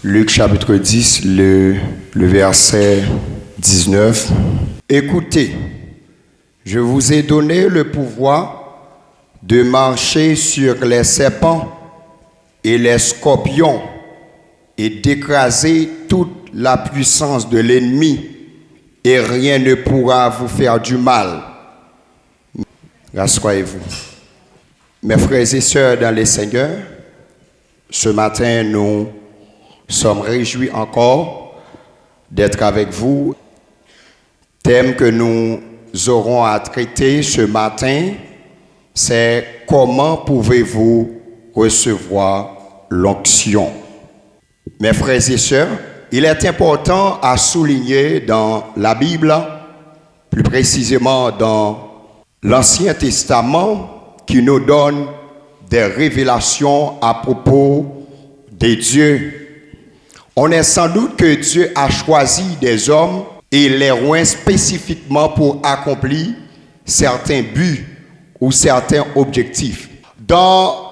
Luc chapitre 10, le verset 19. Écoutez, je vous ai donné le pouvoir de marcher sur les serpents et les scorpions et d'écraser toute la puissance de l'ennemi, et rien ne pourra vous faire du mal. Rassoyez-vous. Mes frères et sœurs dans les Seigneurs, ce matin, nous sommes réjouis encore d'être avec vous. Thème que nous aurons à traiter ce matin, c'est comment pouvez-vous recevoir l'onction. Mes frères et sœurs, il est important à souligner dans la Bible, plus précisément dans l'Ancien Testament, qui nous donne des révélations à propos de Dieu. On est sans doute que Dieu a choisi des hommes et les oint spécifiquement pour accomplir certains buts ou certains objectifs. Dans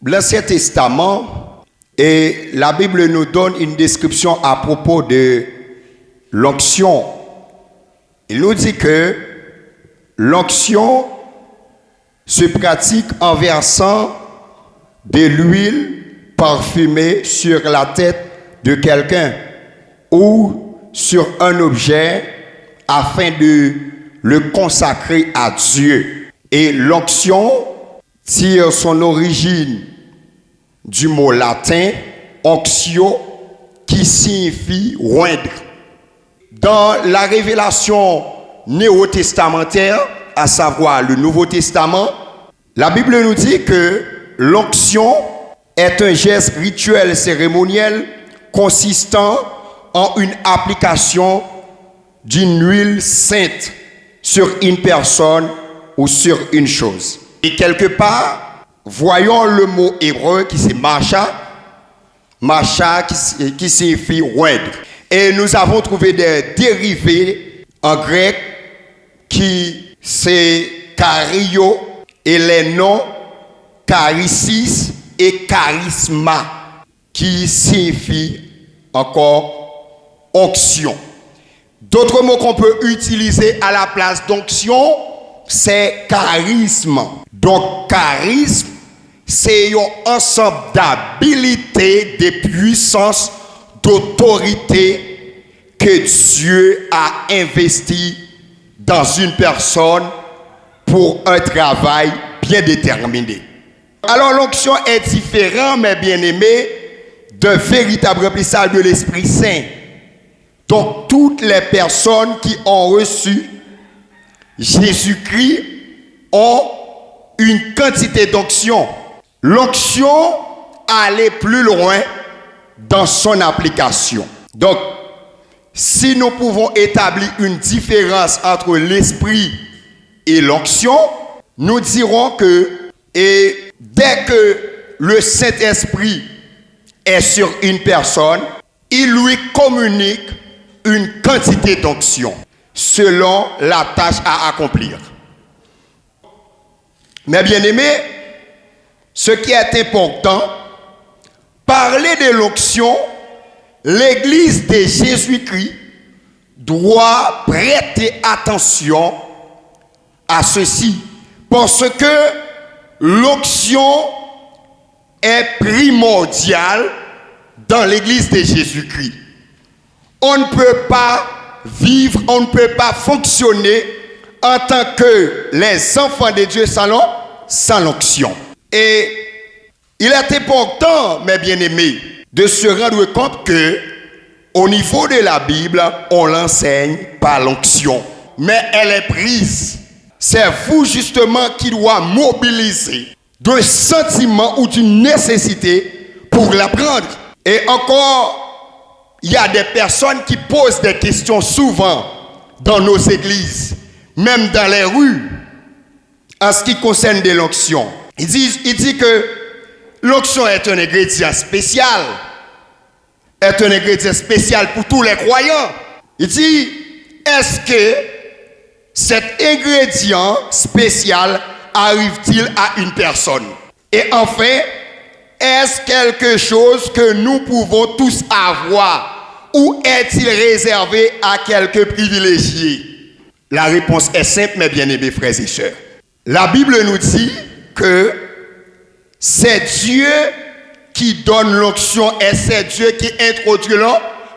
l'Ancien Testament, et la Bible nous donne une description à propos de l'onction. Il nous dit que l'onction se pratique en versant de l'huile parfumée sur la tête de quelqu'un ou sur un objet afin de le consacrer à Dieu. Et l'onction tire son origine du mot latin onction qui signifie oindre. Dans la révélation néo-testamentaire, à savoir le Nouveau Testament, la Bible nous dit que l'onction est un geste rituel cérémoniel consistant en une application d'une huile sainte sur une personne ou sur une chose. Et quelque part, voyons le mot hébreu qui c'est macha qui signifie oindre. Et nous avons trouvé des dérivés en grec qui c'est chario et les noms charissis et charisma qui signifient encore onction. D'autres mots qu'on peut utiliser à la place d'onction, c'est charisme. Donc charisme, c'est un ensemble d'habilités, de puissances, d'autorité que Dieu a investi dans une personne pour un travail bien déterminé. Alors l'onction est différente, mes bien-aimés, d'un véritable remplissage de l'Esprit Saint. Donc toutes les personnes qui ont reçu Jésus-Christ ont une quantité d'onction. L'onction allait plus loin dans son application. Donc, si nous pouvons établir une différence entre l'esprit et l'onction, nous dirons que dès que le Saint-Esprit est sur une personne, il lui communique une quantité d'onction selon la tâche à accomplir. Mes bien-aimés, ce qui est important, parler de l'onction, l'Église de Jésus-Christ doit prêter attention à ceci, parce que l'onction est primordiale dans l'Église de Jésus-Christ. On ne peut pas vivre, on ne peut pas fonctionner en tant que les enfants de Dieu sans l'onction. Et il est important, mes bien-aimés, de se rendre compte que au niveau de la Bible, on l'enseigne par l'onction, mais elle est prise. C'est vous justement qui doit mobiliser d'un sentiment ou d'une nécessité pour l'apprendre. Et encore, il y a des personnes qui posent des questions souvent dans nos églises, même dans les rues, en ce qui concerne de l'onction. Il dit que l'onction est un ingrédient spécial. Est un ingrédient spécial pour tous les croyants. Il dit, est-ce que cet ingrédient spécial arrive-t-il à une personne? Et enfin, est-ce quelque chose que nous pouvons tous avoir ou est-il réservé à quelques privilégiés? La réponse est simple, mes bien-aimés frères et sœurs. La Bible nous dit que c'est Dieu qui donne l'onction et c'est Dieu qui introduit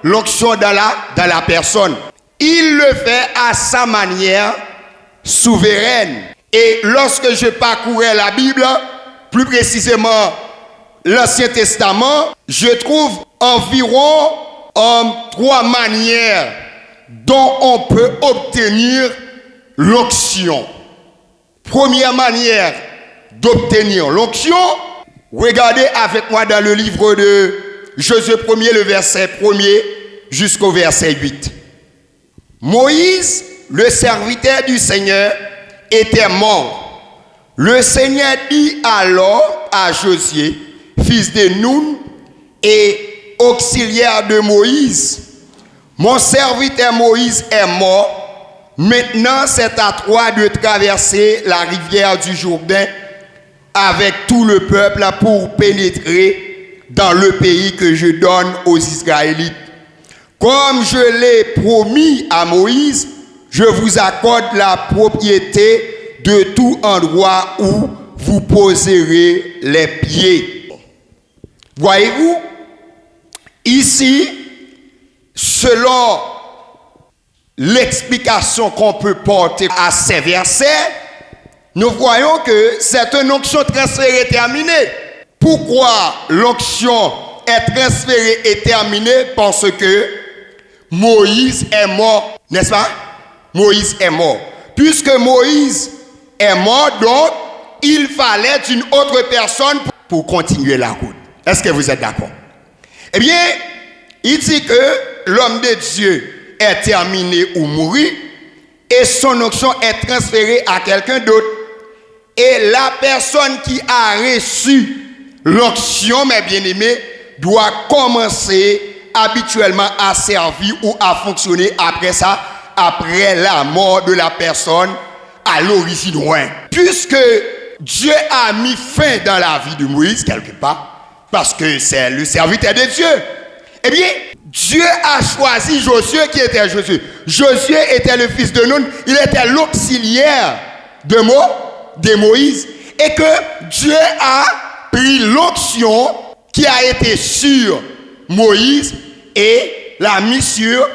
l'onction dans la personne. Il le fait à sa manière souveraine. Et lorsque je parcourais la Bible, plus précisément l'Ancien Testament, je trouve environ 3 manières dont on peut obtenir l'onction. Première manière d'obtenir l'onction, regardez avec moi dans le livre de Josué 1er, le verset 1er jusqu'au verset 8. Moïse, le serviteur du Seigneur, était mort. Le Seigneur dit alors à Josué, fils de Nun et auxiliaire de Moïse, mon serviteur Moïse est mort. Maintenant, c'est à toi de traverser la rivière du Jourdain avec tout le peuple pour pénétrer dans le pays que je donne aux Israélites. Comme je l'ai promis à Moïse, je vous accorde la propriété de tout endroit où vous poserez les pieds. Voyez-vous, ici, selon l'explication qu'on peut porter à ces versets, nous voyons que c'est une onction transférée terminée. Pourquoi l'onction est transférée et terminée? Parce que Moïse est mort, n'est-ce pas? Moïse est mort. Puisque Moïse est mort, donc il fallait une autre personne pour continuer la route. Est-ce que vous êtes d'accord? Eh bien, il dit que l'homme de Dieu est terminé ou mouru et son onction est transférée à quelqu'un d'autre. Et la personne qui a reçu l'onction, mes bien-aimés, doit commencer habituellement à servir ou à fonctionner après ça, après la mort de la personne à l'origine loin. Puisque Dieu a mis fin dans la vie de Moïse quelque part, parce que c'est le serviteur de Dieu, eh bien, Dieu a choisi Josué. Qui était Josué? Josué était le fils de Nun, il était l'auxiliaire de Moïse, et que Dieu a pris l'onction qui a été sur Moïse et l'a mis sur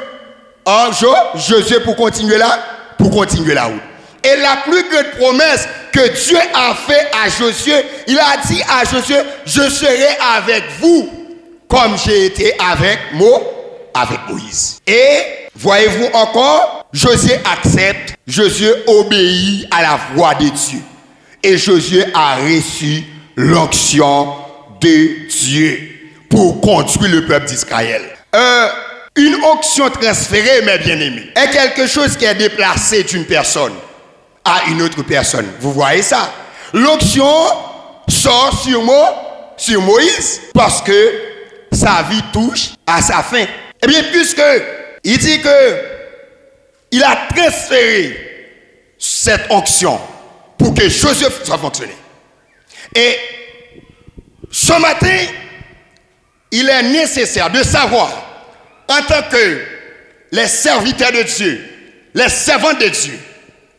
Josué pour continuer la route. Et la plus grande promesse que Dieu a fait à Josué, il a dit à Josué, je serai avec vous comme j'ai été avec Moïse. Et voyez-vous encore, Josué accepte, Josué obéit à la voix de Dieu. Et Josué a reçu l'onction de Dieu pour conduire le peuple d'Israël. Une onction transférée, mes bien-aimés, est quelque chose qui est déplacé d'une personne à une autre personne. Vous voyez ça? L'onction sort sur Moïse parce que sa vie touche à sa fin. Eh bien, puisque il dit que il a transféré cette onction pour que Josué soit fonctionné. Et ce matin, il est nécessaire de savoir, en tant que les serviteurs de Dieu, les servants de Dieu,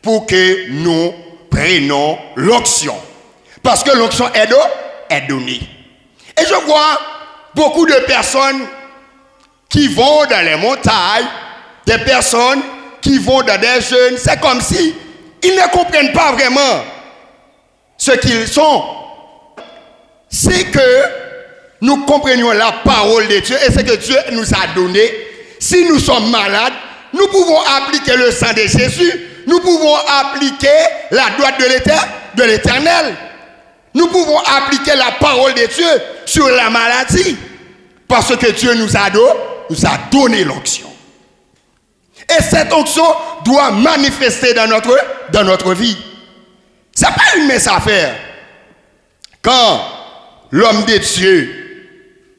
pour que nous prenions l'onction. Parce que l'onction est donnée. Et je vois beaucoup de personnes qui vont dans les montagnes, des personnes qui vont dans des jeûnes, c'est comme si ils ne comprennent pas vraiment ce qu'ils sont. C'est que nous comprenions la parole de Dieu et ce que Dieu nous a donné. Si nous sommes malades, nous pouvons appliquer le sang de Jésus. Nous pouvons appliquer la droite de l'Éternel. Nous pouvons appliquer la parole de Dieu sur la maladie. Parce que Dieu nous a donné l'onction. Et cette onction doit manifester dans notre vie. Ce n'est pas une mince affaire. Quand l'homme de Dieu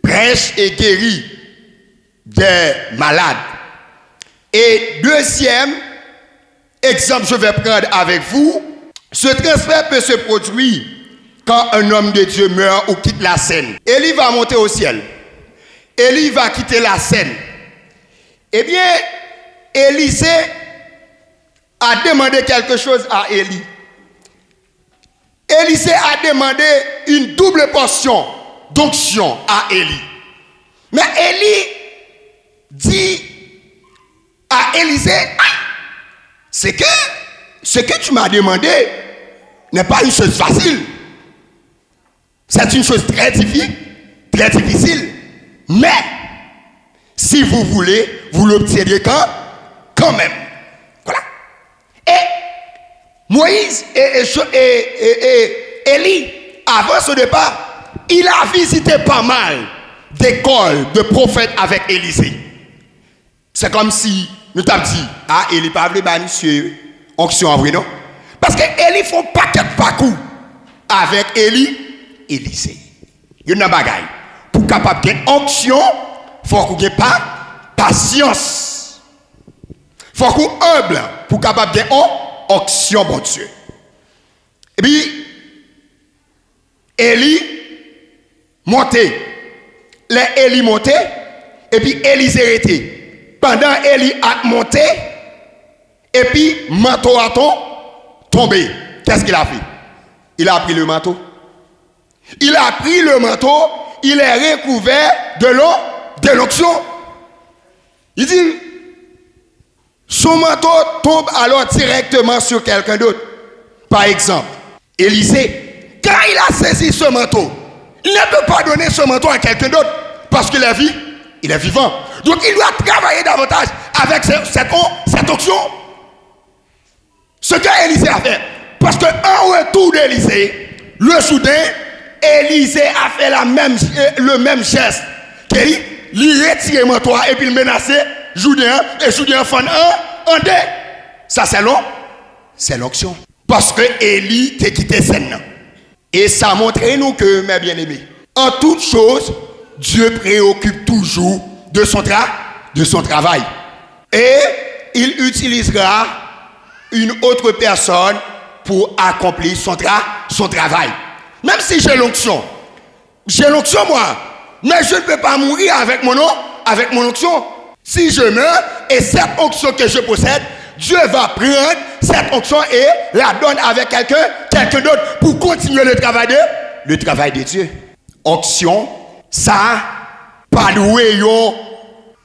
prêche et guérit des malades. Et deuxième exemple, je vais prendre avec vous, ce transfert peut se produire quand un homme de Dieu meurt ou quitte la scène, Élie va monter au ciel. Élie va quitter la scène. Eh bien, Élisée a demandé quelque chose à Élie. Élisée a demandé une double portion d'onction à Élie. Mais Élie dit à Élisée, c'est que ce que tu m'as demandé n'est pas une chose facile. C'est une chose très difficile. Mais, si vous voulez, vous l'obtiendrez quand même. Voilà. Et Moïse et Élie, avant ce départ, il a visité pas mal d'écoles de prophètes avec Élisée. C'est comme si nous t'avons dit, Élie pas voulu monsieur onction en vrai, non? Parce que Élie font paquet de parcours avec Élisée. Il y a une bagaille. Pour capable de onction, il faut qu'on ait pas patience. Il faut qu'on humble pour capable de onction, bon Dieu. Et puis, Élie montait. Les Élie montait, et puis Élisée était. Pendant Élie a monté, et puis manteau a tombé. Qu'est-ce qu'il a fait? Il a pris le manteau. Il a pris le manteau, il est recouvert de l'eau, de l'onction. Il dit, son manteau tombe alors directement sur quelqu'un d'autre. Par exemple, Élisée, quand il a saisi ce manteau, il ne peut pas donner ce manteau à quelqu'un d'autre parce qu'il est vivant. Donc il doit travailler davantage avec cette onction. Ce que Élisée a fait. Parce qu'en retour d'Élisée, le soudain, Élisée a fait le même geste. Il retire le manteau et puis il menaçait Judean et Judean fan en deux. Ça c'est l'onction. Parce que Élie t'a quitté scène. Et ça montre nous que, mes bien-aimés, en toute chose, Dieu préoccupe toujours de son travail. Et il utilisera une autre personne pour accomplir son travail. Même si j'ai l'onction moi, mais je ne peux pas mourir avec mon onction. Si je meurs, et cette onction que je possède, Dieu va prendre cette onction et la donne avec quelqu'un d'autre pour continuer le travail de Dieu. Onction, ça, pas doué yon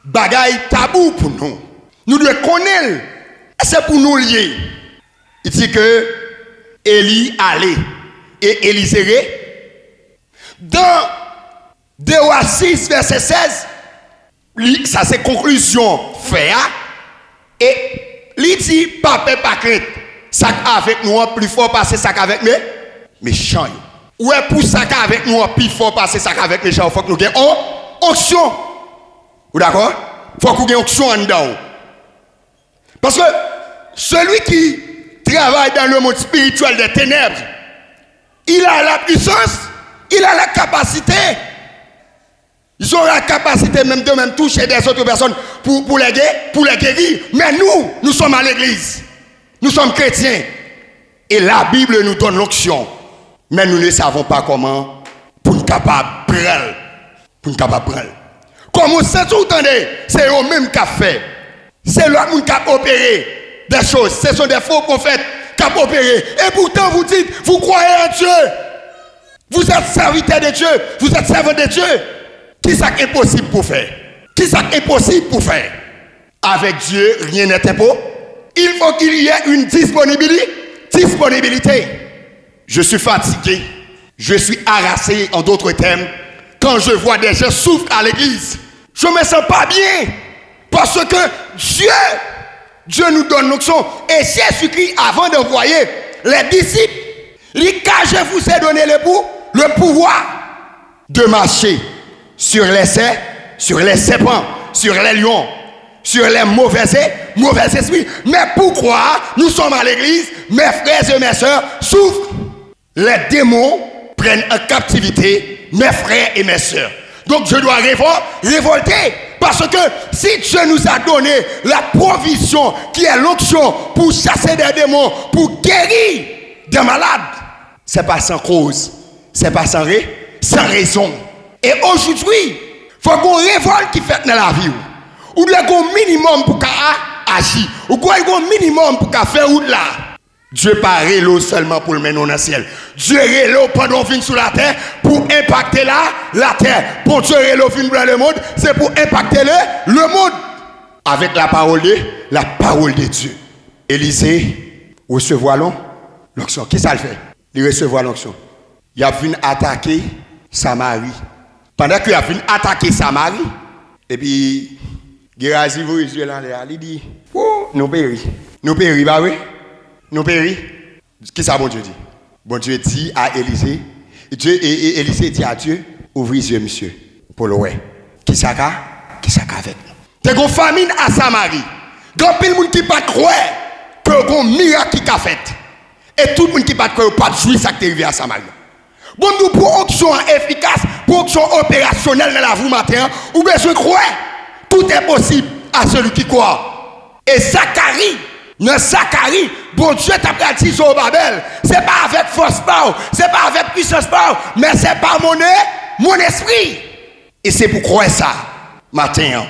bagaille tabou pour nous. Nous devons connaître. C'est pour nous lier. Il dit que Élie allait et Élisée. Dans 2 Rois 6, verset 16, ça c'est conclusion fait. Et il dit, pas crainte. Ça avec nous plus fort passer ça avec mes méchants. Ouais, pour ça avec nous plus fort passer ça avec mes méchants. Il faut que nous ayons onction. Vous d'accord? Il faut que nous ayons onction en dedans. Parce que celui qui travaille dans le monde spirituel des ténèbres, il a la puissance, il a la capacité. Ils ont la capacité même de toucher des autres personnes pour les guérir. Mais nous sommes à l'église. Nous sommes chrétiens. Et la Bible nous donne l'onction. Mais nous ne savons pas comment pour nous capables de prendre. Comme vous entendez, c'est eux-mêmes qui ont fait. C'est l'autre qui a opéré des choses. Ce sont des faux prophètes qui ont opéré. Et pourtant, vous dites, vous croyez en Dieu. Vous êtes serviteur de Dieu. Vous êtes servant de Dieu. Qui est impossible pour faire? Qui est impossible pour faire? Avec Dieu, rien n'est impossible. Il faut qu'il y ait une disponibilité. Je suis fatigué. Je suis harassé, en d'autres termes. Quand je vois des gens souffrir à l'église, je ne me sens pas bien. Parce que Dieu nous donne l'onction. Et Jésus-Christ, avant d'envoyer les disciples, il dit, car je vous ai donné le pouvoir de marcher sur les serpents, sur les lions, sur les mauvais esprits. Mais pourquoi nous sommes à l'église, mes frères et mes sœurs souffrent? Les démons prennent en captivité mes frères et mes sœurs. Donc je dois révolter. Parce que si Dieu nous a donné la provision qui est l'onction pour chasser des démons, pour guérir des malades, c'est pas sans cause c'est pas sans raison. Et aujourd'hui, faut qu'on révolte qui fait dans la vie. Ou doit un minimum pour agir. Ou quoi un minimum pour faire route là. Dieu pas l'eau seulement pour le mener dans le ciel. Dieu est l'eau pendant qu'on vient sur la terre pour impacter la terre. Pour Dieu est l'eau dans le monde, c'est pour impacter le monde. Avec la parole de Dieu. Élisée recevoir l'onction. Qui ça le fait? Il recevoir l'onction. Il a venu attaquer Samarie. Pendant qu'il a venu attaquer Samarie, et puis Gérazi vous Israël en l'air, il dit, oh, nous péris, bah oui, nous péris. Qu'est-ce que ça bon Dieu dit? Bon Dieu dit à Élisée, et Élisée dit à Dieu, ouvrez les yeux, monsieur, pour le ouais. Qui ça fait? T'es une famine à Samarie. Grand pile monde qui pas croire que un miracle qui a fait. Et tout le monde qui pas croire pas jouir ça qui est arrivé à Samarie. Bon nous pour action efficace, pour action opérationnelle dans la vie matin, ou besoin de croire. Tout est possible à celui qui croit. Et Zacharie, bon Dieu t'a dit sur Babel, c'est pas avec force power, c'est pas avec puissance power, mais c'est par mon esprit. Et c'est pour croire ça, matin,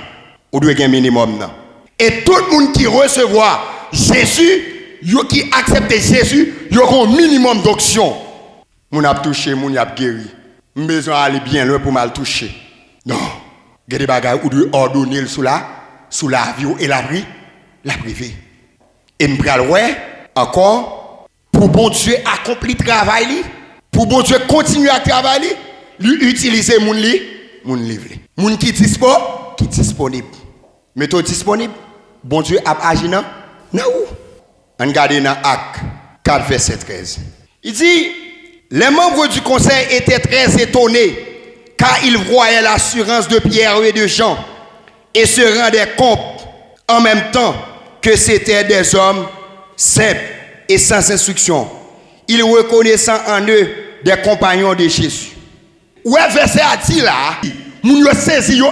on doit gagner un minimum. Non? Et tout le monde qui recevra Jésus, qui accepte Jésus, il y aura un minimum d'action. Mon a touché, mon a guéri. Besoin aller bien loin pour mal toucher. Non. Il y a des bagages où doit ordonner sous la vie et la privée. Et me pral ouais encore pour bon Dieu accomplir le travail, pour bon Dieu continuer à travailler, lui utiliser mon livre. Mon qui disponible. Méthode disponible. Bon Dieu a agi non où? On regarde dans Actes 4 verset 13. Il dit les membres du conseil étaient très étonnés car ils voyaient l'assurance de Pierre et de Jean et se rendaient compte en même temps que c'était des hommes simples et sans instruction. Ils reconnaissant en eux des compagnons de Jésus. Ouais, verset a dit là, nous yo saisi yo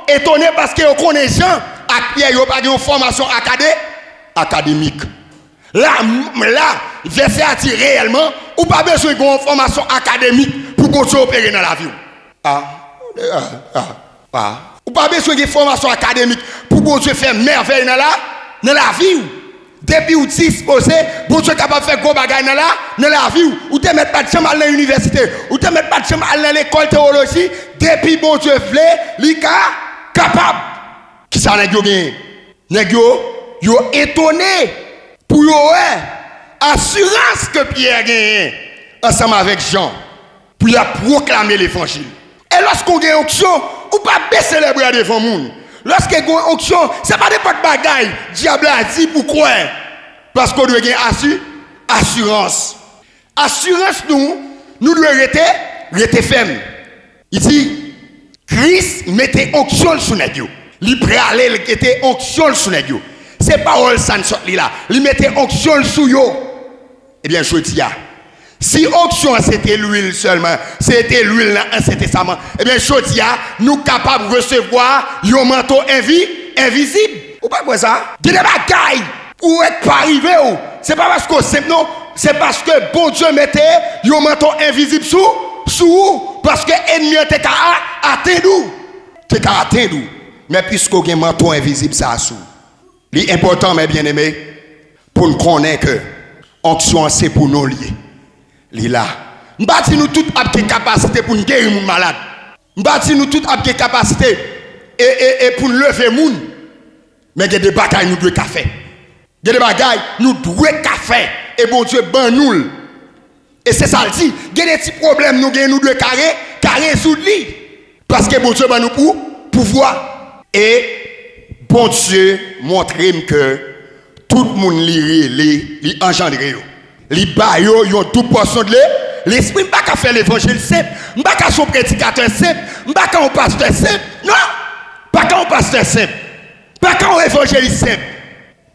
étonné parce que yo connaît Jean et Pierre yo pas une formation académique. Là, verset a dit réellement, ou pas besoin d'une formation académique pour continuer à opérer dans la vie. Ou pas besoin d'une formation académique pour continuer à faire merveille dans la vie. Depuis où disposé, bon Dieu capable de faire gros bagages dans la vie. Ou te mettre pas de chambre à l'université, ou te mettre pas de chambre à l'école de théologie, depuis bon Dieu voulait, il est capable. Qui ça n'a pas gagné? Yo étonné. Pour assurance que Pierre a gagné ensemble avec Jean pour proclamer l'évangile. Et lorsqu'on gagne onction, on ne peut pas baisser les bras devant le monde. Lorsqu'on gagne onction, ce n'est pas des potes bagailles. Diable a dit pourquoi? Parce qu'on doit gagner assurance. Assurance, nous devons rester fermes. Il dit, Christ mettait onction sur nous. Il pralait, il était onction sur nous. C'est parole ça ne sort là. Il mettait onction sous yo. Eh bien, je dis, si onction c'était l'huile seulement, c'était l'huile dans l'Ancien Testament, eh bien, je dis, nous capables de recevoir un manteau invisible. Ou pas quoi ça? Il y a des bagailles où être pas arrivé. C'est pas parce que c'est non, c'est parce que bon Dieu mettait un manteau invisible sous parce que l'ennemi était à atteindre. Mais puisque y a un manteau invisible, ça sous. L'important, mes bien-aimés, pour nous connaître que l'onction, c'est pour nous lier. Là. Nous bâtissons nous toutes avec capacité pour nous guérir les malades. Nous bâtissons nous toutes avec capacité et pour nous lever les gens. Mais il y a des bagailles nous devons faire. Il y a des bagailles nous devons faire. Et bon Dieu, ben nous. Et c'est ça le dit. Il y a des petits problèmes nous devons carrer sous lui. Parce que bon Dieu, ben nous pour pouvoir. Et bon Dieu montre que tout le monde lit engendré. Les baillots, ils ont toute portion de l'esprit. Je ne peux pas faire l'évangile simple. Je ne peux pas faire un prédicateur simple. Je ne peux pas faire un pasteur simple. Non. Pas qu'un pasteur simple. Pas qu'un évangéliste simple.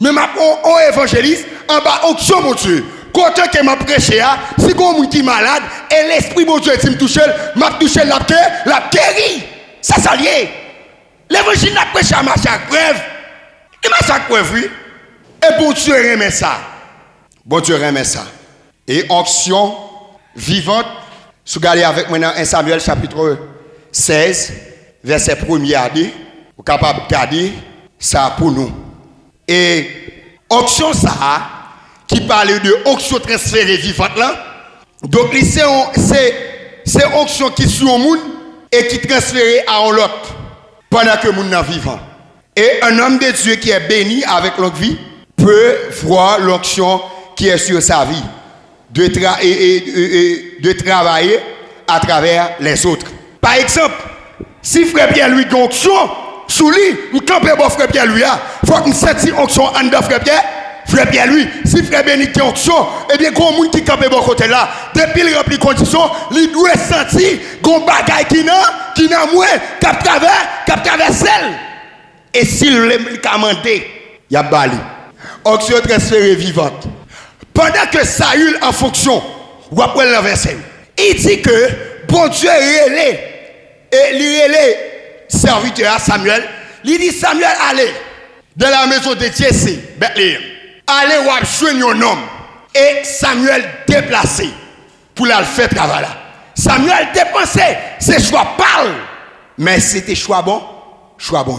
Mais un évangéliste en bas onction, mon Dieu. Quand je m'a prêché, si quelqu'un qui est malade, et l'esprit, mon Dieu, si me touche, m'a touché la guéri. Ça, ça lié. L'évangile n'a prêché à ma chaque preuve. Il m'a chaque preuve, oui. Et bon Dieu remet ça. Bon Dieu remet ça. Et onction vivante, Si vous regardez avec moi dans 1 Samuel chapitre 16, verset 1er à 2, vous êtes capable de garder ça pour nous. Et onction ça, qui parle de onction transférée vivante là, donc c'est onction qui sur un monde et qui transférée à un autre pendant que le monde est vivant. Et un homme de Dieu qui est béni avec longue vie peut voir l'onction qui est sur sa vie, de travailler à travers les autres. Par exemple, si frère Pierre-Louis a onction sous lui, nous campons bon frère Pierre-Louis, il faut que nous sentions onction en dedans frère Pierre. Frère Pierre-Louis, si frère Bénique a onction, eh bien, il y a un monde qui campe bon côté là, depuis il remplit conditions, il doit sentir qu'on bagaille qui n'a moins, cap traverse. Et s'il le commandé, il y a bali. Onction transférée vivante. Pendant que Saül en fonction, ou après le verset, il dit que bon Dieu relève serviteur à Samuel. Il dit Samuel, allez dans la maison de Jesse, Bethléem. Allez voir un homme. Et Samuel déplacé pour la faire travail là. Samuel dépensé, c'est choix parle. Mais c'était choix bon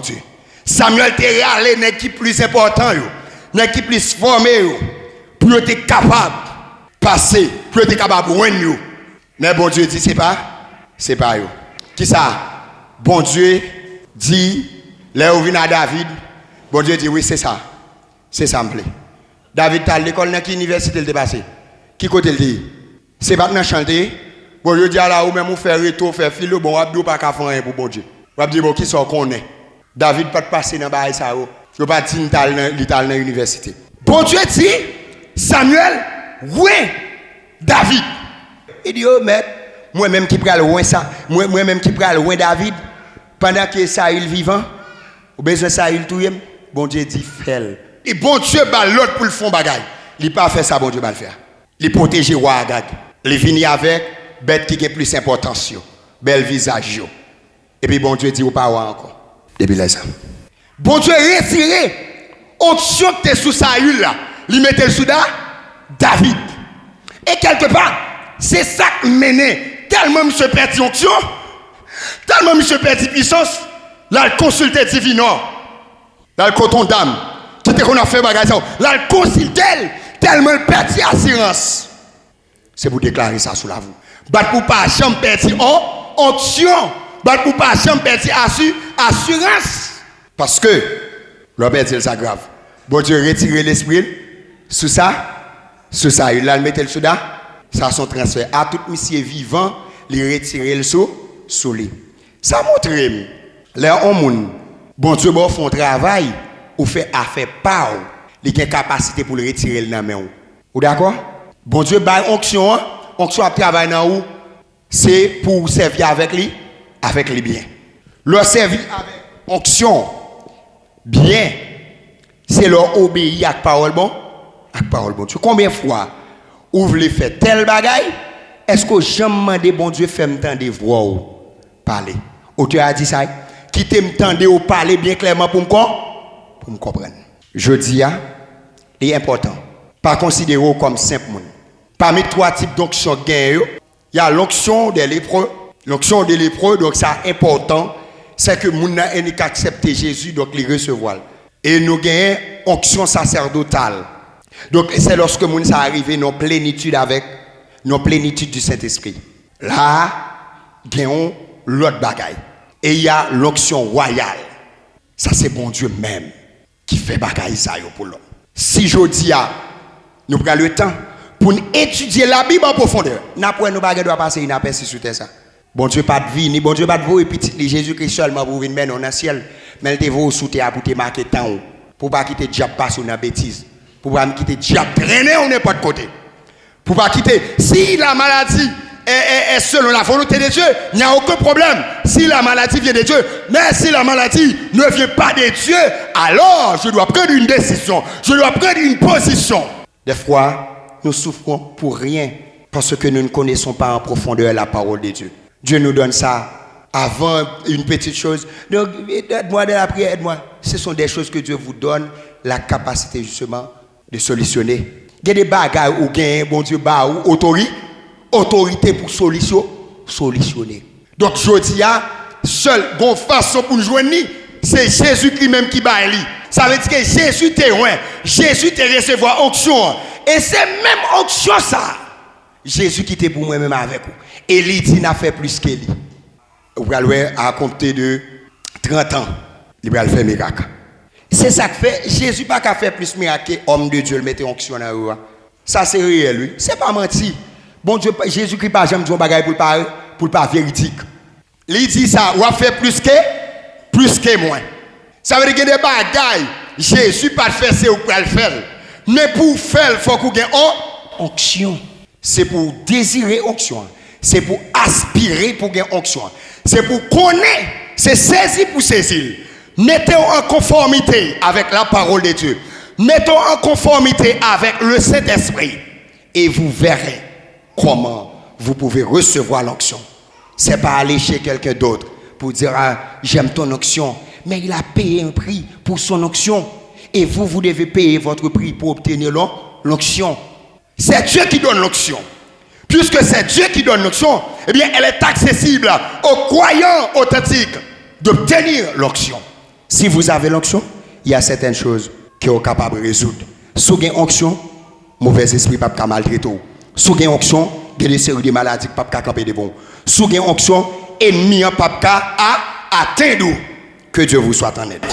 Dieu. Samuel était allé dans qui plus important, dans qui plus formé, pour être capable de passer, pour être capable de joindre. Mais bon Dieu dit, c'est pas eux. Qui ça? Bon Dieu dit, là où vient à David, bon Dieu dit, oui, c'est ça. C'est ça, me plaît. David, t'as l'école, dans quelle université il est passé? Qui côté il dit? C'est pas de chanter. Bon Dieu dit, là où même on fait retour, faire filo, bon, on pas qu'à faire rien pour bon Dieu. On va dire, bon, qui sont qu'on est? David pas de passer dans le ça. Je ne pas dire qu'il dans l'université. Bon Dieu dit, Samuel, oui, David. Il dit, oh, mais moi-même qui prends loin ça, moi-même qui prends loin David, pendant que Saül vivant, ou besoin Saül tout yem, bon Dieu dit, fais-le. Et bon Dieu bat l'autre pour le fond bagaille. Il pas fait ça, bon Dieu va le faire. Il protège roi Agag. Il finit avec bête qui a plus d'importance, bel visage. Et puis bon Dieu dit, ou pas encore. Depuis là ça. Bon Dieu retiré onction que tu sous Saül là, il mettait sous David. Et quelque part, c'est ça qui mené tellement monsieur perdit onction, tellement monsieur perdit puissance, là il consultait divin, là il coton d'âme, qui était qu'on a fait bagage là il consultait tellement il perdit assurance. C'est pour déclarer ça sous la vous. Bat pour pas jamais perdre onction, bat pour pas jamais perdre assurance. Parce que l'homme dit ça grave. Bon Dieu retire l'esprit sous ça, il a mis le soudain, ça son transfert à tout monsieur vivant, il retire le sous lui. Ça montre là on monde bon Dieu bon font travail ou fait affaire par il a capacité pour le retirer dans main. Vous d'accord? Bon Dieu ba onction à travail dans où c'est pour servir avec lui bien. Le servir avec onction bien, c'est leur obéir à la parole bon. Tu combien de fois vous voulez faire tel bagaille, est-ce que jamais demandé bon Dieu fait me tendre voix ou parler? Auteur a dit ça, qui t'aime tendre ou parler bien clairement pour me comprendre. Je dis c'est important. Pas considérer comme simple monde. Parmi trois types d'onction il y a l'onction des lépreux. L'onction des lépreux, donc ça important, c'est que moun n'a accepté Jésus, donc il recevoir. Et nous gagnons onction sacerdotale. Donc c'est lorsque moun ça arrivé dans plénitude du Saint-Esprit. Là, gagnons l'autre bagaille. Et il y a l'onction royale. Ça c'est bon Dieu même qui fait bagaille ça pour l'homme. Si je dis nous prenons le temps pour étudier la Bible en profondeur. N'après nous bagaille doit passer inaperçu sur terre ça. Bon Dieu pas de vie, ni bon Dieu pas de vous et petit Jésus-Christ seulement pour venir mettre dans le ciel. Mais il te vaut sous terre pour te marquer temps. Pour pas quitter diable passer dans bêtise. Pour pas quitter diable traîner on n'importe côté. Pour pas quitter si la maladie est selon la volonté de Dieu, il n'y a aucun problème. Si la maladie vient de Dieu, mais si la maladie ne vient pas de Dieu, alors je dois prendre une décision, je dois prendre une position. Des fois, nous souffrons pour rien parce que nous ne connaissons pas en profondeur la parole de Dieu. Dieu nous donne ça avant une petite chose. Donc, aide-moi dans la prière, aide-moi. Ce sont des choses que Dieu vous donne la capacité justement de solutionner. Il y a des bagages où bon Dieu ba ou autorité pour solution solutionner. Donc je dis seule bonne façon pour nous joindre c'est Jésus-Christ même qui bat lui. Ça veut dire que Jésus t'est loin, Jésus t'est recevoir onction et c'est même onction ça. Jésus qui était pour moi-même avec vous. Et lui dit n'a fait plus que lui. Vous allez à compter de 30 ans, il va faire miracle. C'est ça que fait Jésus pas qu'à faire plus miracle que homme de Dieu le mettait onction dans vous. Ça c'est réel lui. C'est pas menti. Bon Dieu Jésus-Christ pas jamais dit un bagage pour pas véridique. Il dit ça, ou a fait plus que moi. Ça veut dire que des bagailles Jésus pas faire c'est ou pas le faire. Mais pour faire il faut qu'on ait onction. C'est pour désirer onction. C'est pour aspirer pour gagner onction. C'est pour connaître, c'est saisir pour saisir. Mettez-vous en conformité avec la parole de Dieu. Mettez-vous en conformité avec le Saint-Esprit. Et vous verrez comment vous pouvez recevoir l'onction. Ce n'est pas aller chez quelqu'un d'autre pour dire ah, j'aime ton onction. Mais il a payé un prix pour son onction. Et vous devez payer votre prix pour obtenir l'onction. C'est Dieu qui donne l'onction. Puisque c'est Dieu qui donne l'onction, eh bien, elle est accessible aux croyants authentiques d'obtenir l'onction. Si vous avez l'onction, il y a certaines choses qui sont capables de résoudre. Si vous avez l'onction, mauvais esprit ne peut pas maltraiter. Si vous avez l'onction, il y a des séries de maladies qui ne peuvent pas camper de bon. Si vous avez l'onction, ennemi ne peut pas atteindre. Que Dieu vous soit en aide.